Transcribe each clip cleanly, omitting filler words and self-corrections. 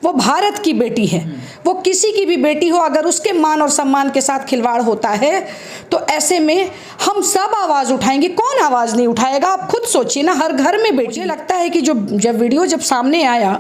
वो भारत की बेटी है, वो किसी की भी बेटी हो, अगर उसके मान और सम्मान के साथ खिलवाड़ होता है तो ऐसे में हम सब आवाज़ उठाएंगे। कौन आवाज़ नहीं उठाएगा? आप खुद सोचिए ना, हर घर में बेटी। मुझे लगता है कि जब वीडियो सामने आया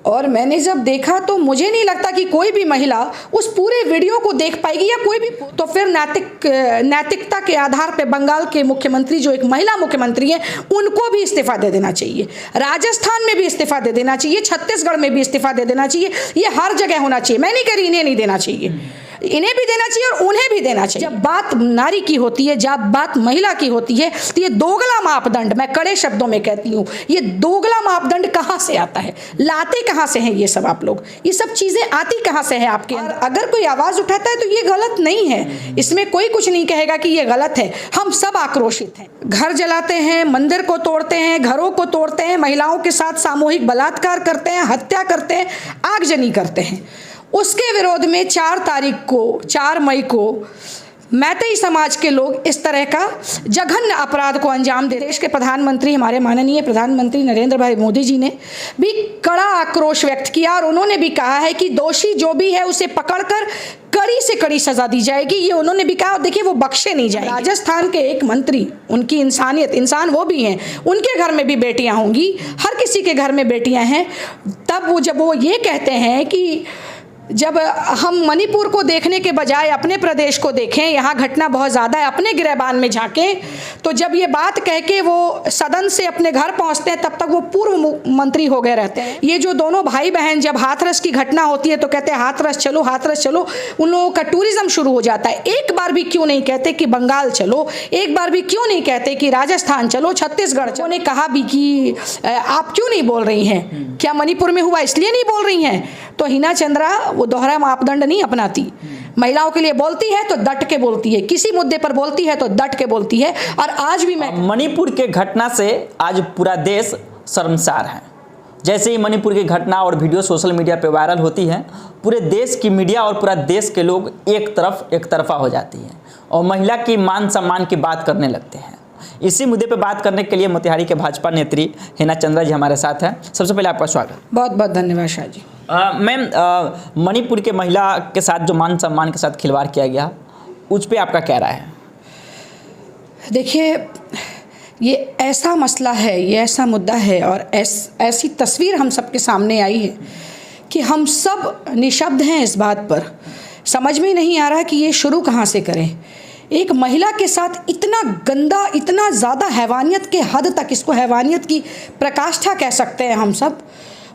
और मैंने जब देखा तो मुझे नहीं लगता कि कोई भी महिला उस पूरे वीडियो को देख पाएगी या कोई भी। तो फिर नैतिकता के आधार पे बंगाल के मुख्यमंत्री, जो एक महिला मुख्यमंत्री है, उनको भी इस्तीफा दे देना चाहिए। राजस्थान में भी इस्तीफा दे देना चाहिए, छत्तीसगढ़ में भी इस्तीफा दे देना चाहिए। ये हर जगह होना चाहिए। मैं नहीं कह रही इन्हें नहीं देना चाहिए, इन्हें भी देना चाहिए और उन्हें भी देना चाहिए। जब बात नारी की होती है, जब बात महिला की होती है, तो ये दोगला मापदंड, मैं कड़े शब्दों में कहती हूँ, ये दोगला मापदंड कहाँ से आता है? लाते कहाँ से हैं ये सब आप लोग? ये सब चीज़ें आती कहाँ से है आपके अंदर? अगर कोई आवाज़ उठाता है तो ये गलत नहीं है, इसमें कोई कुछ नहीं कहेगा कि ये गलत है। हम सब आक्रोशित हैं, घर जलाते हैं, मंदिर को तोड़ते हैं, घरों को तोड़ते हैं, महिलाओं के साथ सामूहिक बलात्कार करते हैं, हत्या करते हैं, आगजनी करते हैं। उसके विरोध में 4 मई को मैतेई समाज के लोग इस तरह का जघन्य अपराध को अंजाम दे। देश के प्रधानमंत्री, हमारे माननीय प्रधानमंत्री नरेंद्र भाई मोदी जी ने भी कड़ा आक्रोश व्यक्त किया और उन्होंने भी कहा है कि दोषी जो भी है उसे पकड़कर कड़ी से कड़ी सजा दी जाएगी। ये उन्होंने भी कहा और देखिए वो बख्शे नहीं जाएंगे। राजस्थान के एक मंत्री, उनकी इंसानियत, इंसान वो भी हैं, उनके घर में भी बेटियां होंगी, हर किसी के घर में बेटियां हैं। तब जब वो ये कहते हैं कि जब हम मणिपुर को देखने के बजाय अपने प्रदेश को देखें, यहाँ घटना बहुत ज़्यादा है, अपने गिरबान में झांकें, तो जब ये बात कह के वो सदन से अपने घर पहुँचते हैं तब तक वो पूर्व मंत्री हो गए रहते हैं। ये जो दोनों भाई बहन, जब हाथरस की घटना होती है तो कहते हैं हाथरस चलो, हाथरस चलो। उन लोगों का टूरिज्म शुरू हो जाता है। एक बार भी क्यों नहीं कहते कि बंगाल चलो, एक बार भी क्यों नहीं कहते कि राजस्थान चलो, छत्तीसगढ़ चलो। उन्होंने कहा भी कि आप क्यों नहीं बोल रही हैं, क्या मणिपुर में हुआ इसलिए नहीं बोल रही हैं? तो हिना चंद्रा वो दोहरा मापदंड नहीं अपनाती। महिलाओं के लिए बोलती है तो डट के बोलती है, किसी मुद्दे पर बोलती है तो डट के बोलती है। और आज भी मैं मणिपुर के घटना से आज पूरा देश शर्मसार है। जैसे ही मणिपुर की घटना और वीडियो सोशल मीडिया पे वायरल होती है, पूरे देश की मीडिया और पूरा देश के लोग एक तरफा हो जाती है और महिला की मान सम्मान की बात करने लगते हैं। इसी मुद्दे पे बात करने के लिए मोतिहारी के भाजपा नेत्री हिना चंद्रा जी हमारे साथ हैं। सबसे पहले आपका स्वागत। बहुत बहुत धन्यवाद शाह जी। मैम, मणिपुर के महिला के साथ जो मान सम्मान के साथ खिलवाड़ किया गया, उस पर आपका क्या राय है? देखिए, ये ऐसा मसला है, ये ऐसा मुद्दा है और ऐसी तस्वीर हम सबके सामने आई है कि हम सब निशब्द हैं इस बात पर। समझ में नहीं आ रहा कि ये शुरू कहाँ से करें। एक महिला के साथ इतना गंदा, इतना ज़्यादा हैवानियत के हद तक, इसको हैवानियत की प्रकाष्ठा कह सकते हैं हम सब।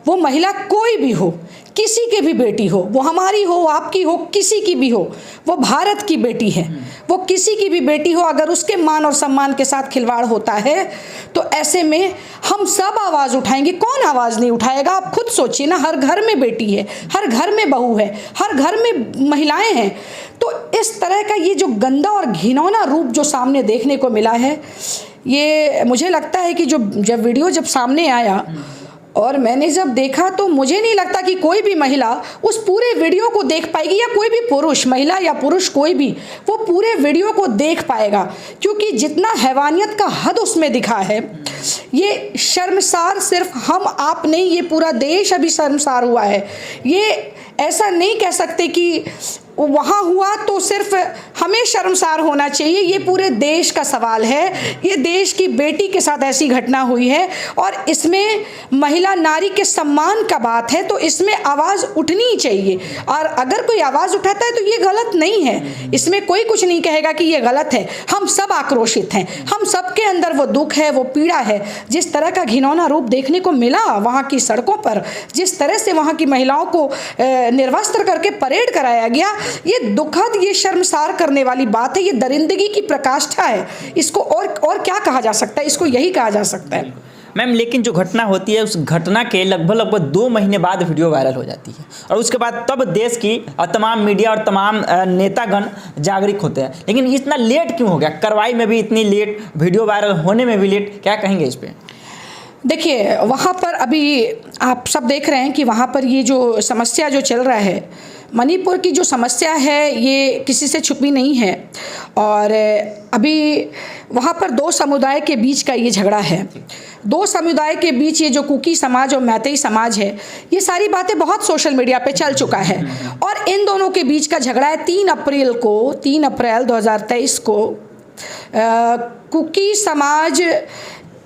वो महिला कोई भी हो, किसी की भी बेटी हो, वो हमारी हो, आपकी हो, किसी की भी हो, वो भारत की बेटी है। वो किसी की भी बेटी हो, अगर उसके मान और सम्मान के साथ खिलवाड़ होता है तो ऐसे में हम सब आवाज़ उठाएंगे। कौन आवाज़ नहीं उठाएगा? आप खुद सोचिए ना, हर घर में बेटी है, हर घर में बहू है, हर घर में महिलाएं हैं। तो इस तरह का ये जो गंदा और घिनौना रूप जो सामने देखने को मिला है, ये मुझे लगता है कि जब वीडियो सामने आया और मैंने जब देखा तो मुझे नहीं लगता कि कोई भी महिला उस पूरे वीडियो को देख पाएगी या कोई भी पुरुष, महिला या पुरुष कोई भी, वो पूरे वीडियो को देख पाएगा। क्योंकि जितना हैवानियत का हद उसमें दिखा है, ये शर्मसार सिर्फ हम आप नहीं, ये पूरा देश अभी शर्मसार हुआ है। ये ऐसा नहीं कह सकते कि वहाँ हुआ तो सिर्फ हमें शर्मसार होना चाहिए। ये पूरे देश का सवाल है। ये देश की बेटी के साथ ऐसी घटना हुई है और इसमें महिला नारी के सम्मान का बात है, तो इसमें आवाज़ उठनी चाहिए। और अगर कोई आवाज़ उठाता है तो ये गलत नहीं है, इसमें कोई कुछ नहीं कहेगा कि ये गलत है। हम सब आक्रोशित हैं, हम सबके अंदर वो दुख है, वो पीड़ा है। जिस तरह का घिनौना रूप देखने को मिला वहाँ की सड़कों पर, जिस तरह से वहाँ की महिलाओं को निर्वस्त्र करके परेड कराया गया, ये दुखद, ये शर्मसार करने वाली बात है। ये दरिंदगी की प्रकाष्ठा है। इसको और क्या कहा जा सकता है? इसको यही कहा जा सकता है। मैम, लेकिन जो घटना होती है, उस घटना के लगभग 2 महीने बाद वीडियो वायरल हो जाती है और उसके बाद तब देश की तमाम मीडिया और तमाम नेतागण जागरूक होते हैं। लेकिन इतना लेट क्यों हो गया? कार्रवाई में भी इतनी लेट, वीडियो वायरल होने में भी लेट, क्या कहेंगे इस पर? देखिए, वहाँ पर अभी आप सब देख रहे हैं कि वहाँ पर ये जो समस्या जो चल रहा है, मणिपुर की जो समस्या है ये किसी से छुपी नहीं है और अभी वहाँ पर दो समुदाय के बीच का ये झगड़ा है। दो समुदाय के बीच ये जो कुकी समाज और मैतेई समाज है, ये सारी बातें बहुत सोशल मीडिया पे चल चुका है और इन दोनों के बीच का झगड़ा है। 3 अप्रैल 2023 को कुकी समाज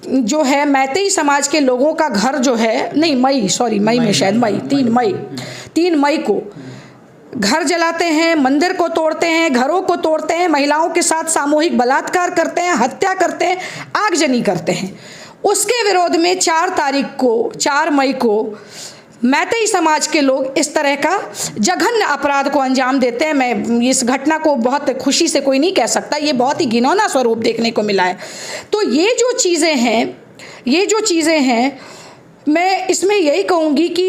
जो है, मैतेई समाज के लोगों का घर जो है, नहीं मई में शायद 3 मई को घर जलाते हैं, मंदिर को तोड़ते हैं, घरों को तोड़ते हैं, महिलाओं के साथ सामूहिक बलात्कार करते हैं, हत्या करते हैं, आगजनी करते हैं। उसके विरोध में 4 मई को मैतेई समाज के लोग इस तरह का जघन्य अपराध को अंजाम देते हैं। मैं इस घटना को बहुत खुशी से कोई नहीं कह सकता, ये बहुत ही घिनौना स्वरूप देखने को मिला है। तो ये जो चीज़ें हैं मैं इसमें यही कहूँगी कि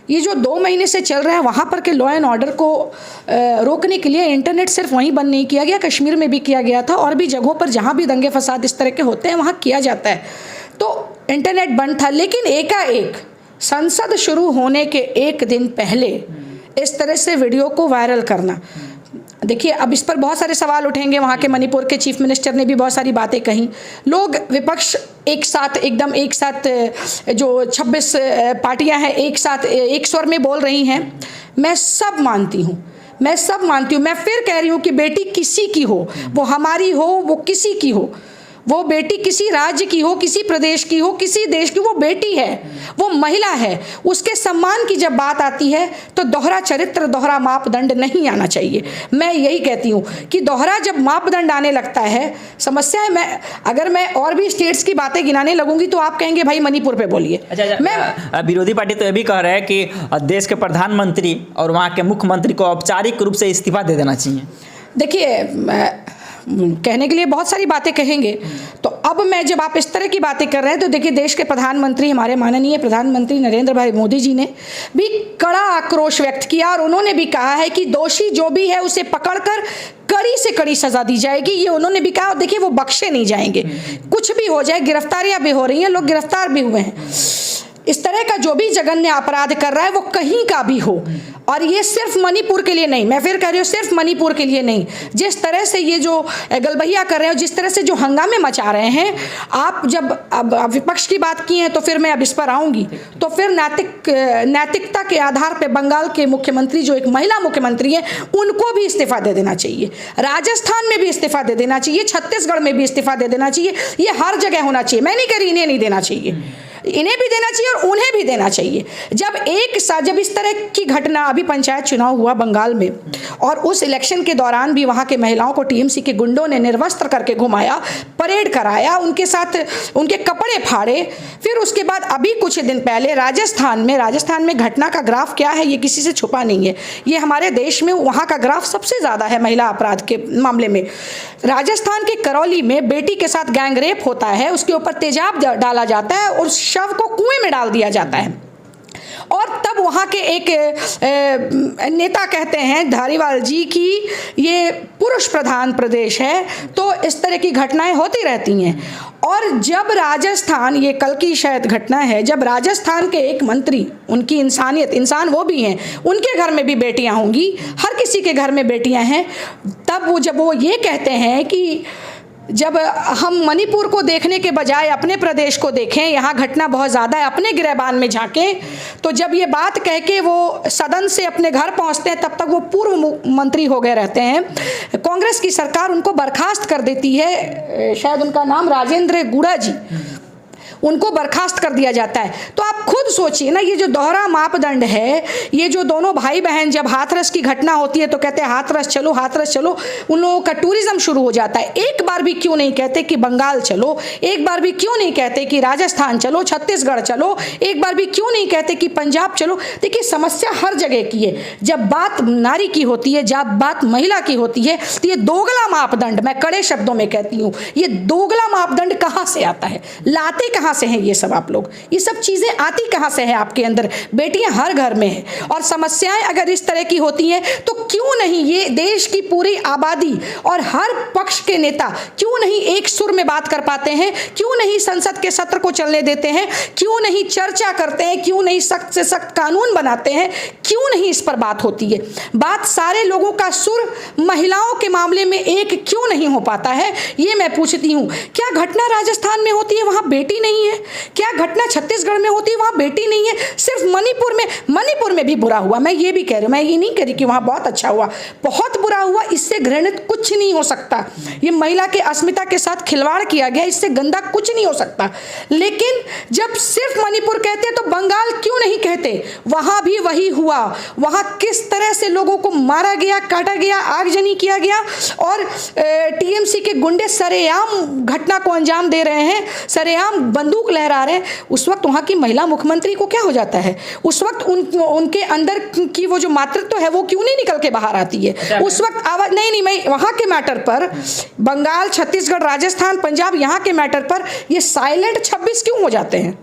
ये जो 2 महीने से चल रहा है, वहाँ पर के लॉ एंड ऑर्डर को रोकने के लिए इंटरनेट सिर्फ वहीं बंद नहीं किया गया, कश्मीर में भी किया गया था और भी जगहों पर जहाँ भी दंगे फसाद इस तरह के होते हैं वहाँ किया जाता है। तो इंटरनेट बंद था, लेकिन एकाएक संसद शुरू होने के 1 दिन पहले इस तरह से वीडियो को वायरल करना, देखिए अब इस पर बहुत सारे सवाल उठेंगे। वहाँ के मणिपुर के चीफ मिनिस्टर ने भी बहुत सारी बातें कही। लोग विपक्ष एक साथ जो 26 पार्टियां हैं एक साथ एक स्वर में बोल रही हैं। मैं सब मानती हूँ। मैं फिर कह रही हूँ कि बेटी किसी की हो, वो हमारी हो, वो किसी की हो, वो बेटी किसी राज्य की हो, किसी प्रदेश की हो, किसी देश की, वो बेटी है, वो महिला है। उसके सम्मान की जब बात आती है तो दोहरा चरित्र, दोहरा मापदंड नहीं आना चाहिए। मैं यही कहती हूँ कि दोहरा जब मापदंड आने लगता है, समस्या है। अगर मैं और भी स्टेट्स की बातें गिनाने लगूंगी तो आप कहेंगे भाई मणिपुर पे बोलिए। अच्छा, विरोधी पार्टी तो ये भी कह रहे हैं कि देश के प्रधानमंत्री और वहाँ के मुख्यमंत्री को औपचारिक रूप से इस्तीफा दे देना चाहिए। देखिए, कहने के लिए बहुत सारी बातें कहेंगे, तो अब मैं जब आप इस तरह की बातें कर रहे हैं तो देखिए देश के प्रधानमंत्री, हमारे माननीय प्रधानमंत्री नरेंद्र भाई मोदी जी ने भी कड़ा आक्रोश व्यक्त किया और उन्होंने भी कहा है कि दोषी जो भी है उसे पकड़कर कड़ी से कड़ी सजा दी जाएगी। ये उन्होंने भी कहा और देखिए वो बख्शे नहीं जाएंगे, कुछ भी हो जाए। गिरफ्तारियां भी हो रही हैं, लोग गिरफ्तार भी हुए हैं। इस तरह का जो भी जघन्य अपराध कर रहा है वो कहीं का भी हो, और ये सिर्फ मणिपुर के लिए नहीं, मैं फिर कह रही हूँ सिर्फ मणिपुर के लिए नहीं। जिस तरह से ये जो गलबहिया कर रहे हैं, जिस तरह से जो हंगामे मचा रहे हैं, आप जब अब विपक्ष की बात की है तो फिर मैं अब इस पर आऊँगी। तो फिर नैतिकता के आधार पर बंगाल के मुख्यमंत्री, जो एक महिला मुख्यमंत्री है, उनको भी इस्तीफा दे देना चाहिए। राजस्थान में भी इस्तीफा दे देना चाहिए, छत्तीसगढ़ में भी इस्तीफा दे देना चाहिए। ये हर जगह होना चाहिए। मैं नहीं कह रही इन्हें नहीं देना चाहिए, इन्हें भी देना चाहिए और उन्हें भी देना चाहिए। जब इस तरह की घटना, अभी पंचायत चुनाव हुआ बंगाल में और उस इलेक्शन के दौरान भी वहाँ के महिलाओं को टीएमसी के गुंडों ने निर्वस्त्र करके घुमाया, परेड कराया, उनके साथ उनके कपड़े फाड़े। फिर उसके बाद अभी कुछ दिन पहले राजस्थान में घटना का ग्राफ क्या है ये किसी से छुपा नहीं है। ये हमारे देश में वहाँ का ग्राफ सबसे ज़्यादा है महिला अपराध के मामले में। राजस्थान के करौली में बेटी के साथ गैंग रेप होता है, उसके ऊपर तेजाब डाला जाता है और शव को कुएं में डाल दिया जाता है। और तब वहाँ के एक नेता कहते हैं धारीवाल जी की ये पुरुष प्रधान प्रदेश है, तो इस तरह की घटनाएं होती रहती हैं। और जब राजस्थान, ये कल की शायद घटना है, जब राजस्थान के एक मंत्री, उनकी इंसान वो भी हैं, उनके घर में भी बेटियां होंगी, हर किसी के घर में बेटियां हैं, तब जब वो ये कहते हैं कि जब हम मणिपुर को देखने के बजाय अपने प्रदेश को देखें, यहाँ घटना बहुत ज़्यादा है, अपने गिरबान में झांकें, तो जब ये बात कह के वो सदन से अपने घर पहुँचते हैं, तब तक वो पूर्व मंत्री हो गए रहते हैं। कांग्रेस की सरकार उनको बर्खास्त कर देती है, शायद उनका नाम राजेंद्र गुड़ा जी, उनको बर्खास्त कर दिया जाता है। तो आप खुद सोचिए ना, ये जो दोहरा मापदंड है, ये जो दोनों भाई बहन, जब हाथरस की घटना होती है तो कहते हैं हाथरस चलो, उन लोगों का टूरिज्म शुरू हो जाता है। एक बार भी क्यों नहीं कहते कि बंगाल चलो, एक बार भी क्यों नहीं कहते कि राजस्थान चलो, छत्तीसगढ़ चलो, एक बार भी क्यों नहीं कहते कि पंजाब चलो। देखिए समस्या हर जगह की है। जब बात नारी की होती है, जब बात महिला की होती है, तो ये दोगला मापदंड, मैं कड़े शब्दों में कहती हूँ, ये दोगला मापदंड कहाँ से आता है, लाते कहाँ कहाँ से हैं ये सब आप लोग? ये सब चीज़ें आती कहाँ से हैं आपके अंदर? बेटियां हर घर में हैं और समस्याएं अगर इस तरह की होती हैं तो क्यों नहीं ये देश की पूरी आबादी और हर पक्ष के नेता क्यों नहीं एक सुर में बात कर पाते हैं? क्यों नहीं संसद के सत्र को चलने देते हैं? क्यों नहीं चर्चा करते हैं? क्यों नहीं सख्त से सख्त कानून बनाते हैं? क्यों नहीं इस पर बात होती है? बात सारे लोगों का सुर महिलाओं के मामले में एक क्यों नहीं हो पाता है, ये मैं पूछती हूँ। क्या घटना राजस्थान में होती है वहाँ बेटी नहीं है? क्या घटना छत्तीसगढ़ में होती है वहाँ बेटी नहीं है? सिर्फ मणिपुर में भी बुरा हुआ, मैं ये भी कह रही हूँ, मैं ये नहीं कह रही कि वहाँ बहुत अच्छा हुआ, बहुत बुरा हुआ। इससे घृणित कुछ नहीं हो सकता। ये महिला के अस्मिता के साथ खिलवाड़ किया गया, इससे गंदा कुछ नहीं हो सकता। लेकिन जब सिर्फ मणिपुर कहते हैं तो बंगाल क्यों नहीं कहते? वहाँ भी वही हुआ। वहाँ किस तरह से लोगों को मारा गया, काटा गया, आगजनी किया गया और टीएमसी के गुंडे सरेआम घटना को अंजाम दे रहे हैं, सरेआम बंदूक लहरा रहे हैं। उस वक्त वहाँ की महिला मुख्यमंत्री को क्या हो जाता है? उस वक्त उनके अंदर की वो जो मातृत्व है वो क्यों नहीं निकल के बाहर आती है? उस वक्त आवाज नहीं, मैं वहाँ के मैटर पर, बंगाल, छत्तीसगढ़, राजस्थान, पंजाब, यहाँ के मैटर पर ये साइलेंट 26 क्यों हो जाते हैं?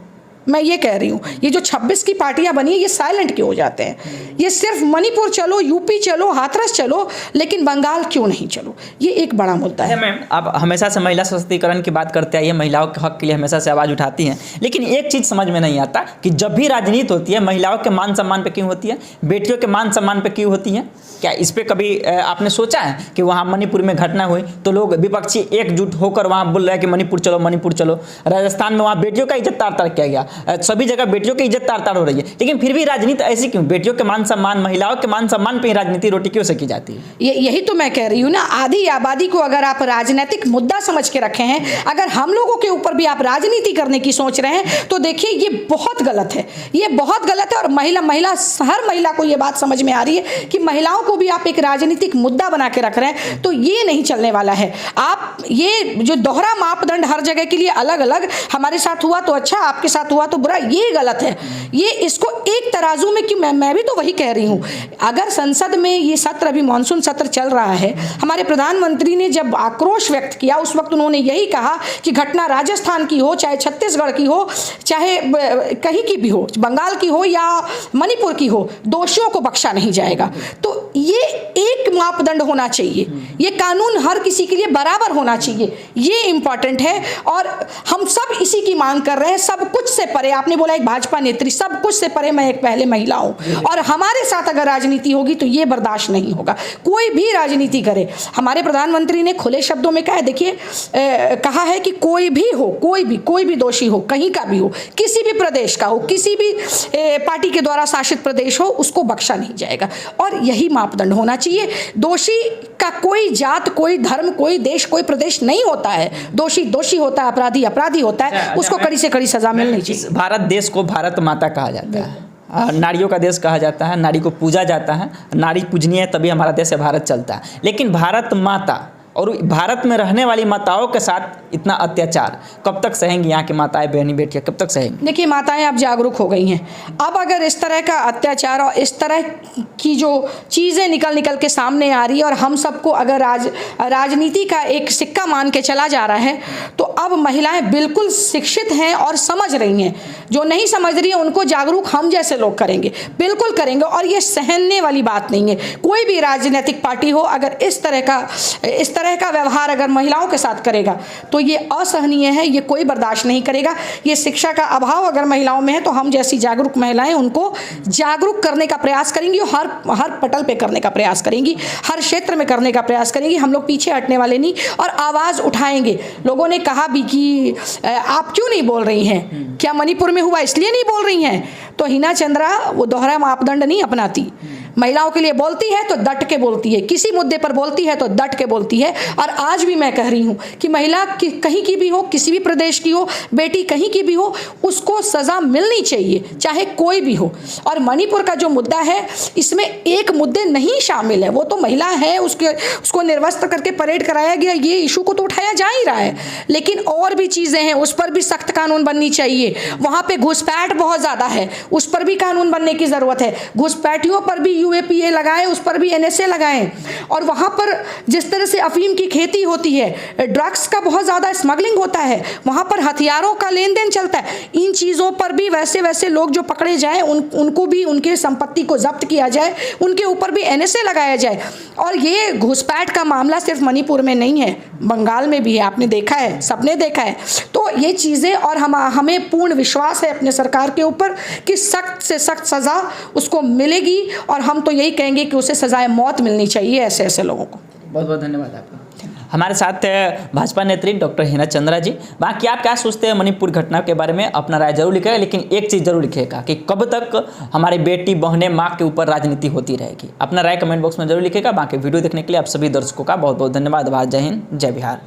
मैं ये कह रही हूँ, ये जो 26 की पार्टियां बनी है ये साइलेंट क्यों हो जाते हैं? ये सिर्फ मणिपुर चलो, यूपी चलो, हाथरस चलो, लेकिन बंगाल क्यों नहीं चलो? ये एक बड़ा मुद्दा है। मैम, आप हमेशा से महिला सशक्तिकरण की बात करते आइए, महिलाओं के हक के लिए हमेशा से आवाज़ उठाती हैं, लेकिन एक चीज़ समझ में नहीं आता कि जब भी राजनीति होती है महिलाओं के मान सम्मान पे क्यों होती है, बेटियों के मान सम्मान पे क्यों होती है? क्या इस पर कभी आपने सोचा है कि वहाँ मणिपुर में घटना हुई तो लोग विपक्षी एकजुट होकर वहाँ बोल रहे हैं कि मणिपुर चलो, मणिपुर चलो। राजस्थान में वहाँ बेटियों का इज्जत तार तार किया गया, सभी जगह बेटियों की इज्जत तार तार हो रही है, लेकिन फिर भी राजनीति ऐसी क्यों? बेटियों के मान सम्मान, महिलाओं के मान सम्मान पे ही राजनीति रोटी क्यों सेकी जाती है? यही तो मैं कह रही हूँ ना, आधी आबादी को अगर आप राजनीतिक मुद्दा समझ के रखे हैं, अगर हम लोगों के ऊपर भी आप राजनीति करने की सोच रहे हैं तो देखिए ये बहुत गलत है, ये बहुत गलत है। और हर महिला को ये बात समझ में आ रही है कि महिलाओं को भी आप एक राजनीतिक मुद्दा बना के रख रहे हैं, तो ये नहीं चलने वाला है। आप ये जो दोहरा मापदंड हर जगह के लिए अलग अलग, हमारे साथ हुआ तो अच्छा, आपके साथ हुआ तो बुरा, ये गलत है। ये इसको एक तराजू में क्यों, मैं भी तो वही कह रही हूँ। अगर संसद में ये सत्र, अभी मानसून सत्र चल रहा है, हमारे प्रधानमंत्री ने जब आक्रोश व्यक्त किया उस वक्त उन्होंने यही कहा कि घटना राजस्थान की हो, चाहे छत्तीसगढ़ की हो, चाहे कहीं की भी हो, बंगाल की हो या मणिपुर की हो, दोषियों को बख्शा नहीं जाएगा। तो ये एक मापदंड होना चाहिए, ये कानून हर किसी के लिए बराबर होना चाहिए, ये इंपॉर्टेंट है। और हम सब इसी की मांग कर रहे हैं, सब कुछ से परे। आपने बोला एक भाजपा नेत्री, सब कुछ से परे मैं एक पहले महिला हूं, और हमारे साथ अगर राजनीति होगी तो ये बर्दाश्त नहीं होगा, कोई भी राजनीति करे। हमारे प्रधानमंत्री ने खुले शब्दों में कहा है, देखिए कहा है कि कोई भी हो, कोई भी दोषी हो, कहीं का भी हो, किसी भी प्रदेश का हो, किसी भी पार्टी के द्वारा शासित प्रदेश हो, उसको बख्शा नहीं जाएगा। और यही मापदंड होना चाहिए। दोषी का कोई जात, कोई धर्म, कोई देश, कोई प्रदेश नहीं होता है। दोषी दोषी होता है, अपराधी अपराधी होता है, उसको कड़ी से कड़ी सजा मिलनी चाहिए। भारत देश को भारत माता कहा जाता है, नारियों का देश कहा जाता है, नारी को पूजा जाता है, नारी पूजनीय है तभी हमारा देश है, भारत चलता है। लेकिन भारत माता और भारत में रहने वाली माताओं के साथ इतना अत्याचार कब तक सहेंगी? यहाँ की माताएं, बहनी, बेटियाँ कब तक सहेंगी? देखिए, माताएं अब जागरूक हो गई हैं। अब अगर इस तरह का अत्याचार और इस तरह की जो चीज़ें निकल के सामने आ रही है और हम सबको अगर राजनीति का एक सिक्का मान के चला जा रहा है, तो अब महिलाएं बिल्कुल शिक्षित हैं और समझ रही हैं। जो नहीं समझ रही है उनको जागरूक हम जैसे लोग करेंगे, बिल्कुल करेंगे। और ये सहने वाली बात नहीं है। कोई भी राजनीतिक पार्टी हो, अगर इस तरह का व्यवहार अगर महिलाओं के साथ करेगा तो ये असहनीय है, ये कोई बर्दाश्त नहीं करेगा। ये शिक्षा का अभाव अगर महिलाओं में है तो हम जैसी जागरूक महिलाएं उनको जागरूक करने का प्रयास करेंगी, हर पटल पे करने का प्रयास करेंगी, हर क्षेत्र में करने का प्रयास करेंगी। हम लोग पीछे हटने वाले नहीं और आवाज़ उठाएंगे। लोगों ने कहा भी कि आप क्यों नहीं बोल रही हैं, क्या मणिपुर में हुआ इसलिए नहीं बोल रही हैं? तो हिना चंद्रा वो दोहरा मापदंड नहीं अपनाती। महिलाओं के लिए बोलती है तो डट के बोलती है, किसी मुद्दे पर बोलती है तो डट के बोलती है। और आज भी मैं कह रही हूँ कि महिला कहीं की भी हो, किसी भी प्रदेश की हो, बेटी कहीं की भी हो, उसको सज़ा मिलनी चाहिए, चाहे कोई भी हो। और मणिपुर का जो मुद्दा है, इसमें एक मुद्दे नहीं शामिल है। वो तो महिला है, उसको निर्वस्त्र करके परेड कराया गया, ये इशू को तो उठाया जा ही रहा है, लेकिन और भी चीज़ें हैं, उस पर भी सख्त कानून बननी चाहिए। वहाँ पर घुसपैठ बहुत ज़्यादा है, उस पर भी कानून बनने की ज़रूरत है। घुसपैठियों पर भी UAPA लगाएं, उस पर भी NSA लगाएं। और वहाँ पर जिस तरह से अफीम की खेती होती है, ड्रग्स का बहुत ज़्यादा स्मगलिंग होता है, वहाँ पर हथियारों का लेन देन चलता है, इन चीज़ों पर भी वैसे वैसे लोग जो पकड़े जाएं उनको भी उनके संपत्ति को जब्त किया जाए, उनके ऊपर भी NSA लगाया जाए। और ये घुसपैठ का मामला सिर्फ मणिपुर में नहीं है, बंगाल में भी है, आपने देखा है, सबने देखा है। तो ये चीज़ें, और हमें पूर्ण विश्वास है अपने सरकार के ऊपर कि सख्त से सख्त सज़ा उसको मिलेगी, और हम तो यही कहेंगे कि उसे सज़ाए मौत मिलनी चाहिए ऐसे ऐसे लोगों को। बहुत बहुत धन्यवाद आपका। हमारे साथ भाजपा नेत्री डॉक्टर हिना चंद्रा जी। बाकी आप क्या सोचते हैं मणिपुर घटना के बारे में, अपना राय जरूर लिखिएगा, लेकिन एक चीज़ जरूर लिखिएगा कि कब तक हमारी बेटी बहनें माँ के ऊपर राजनीति होती रहेगी। अपना राय कमेंट बॉक्स में जरूर लिखिएगा। बाकी वीडियो देखने के लिए आप सभी दर्शकों का बहुत बहुत धन्यवाद। जय हिंद, जय बिहार।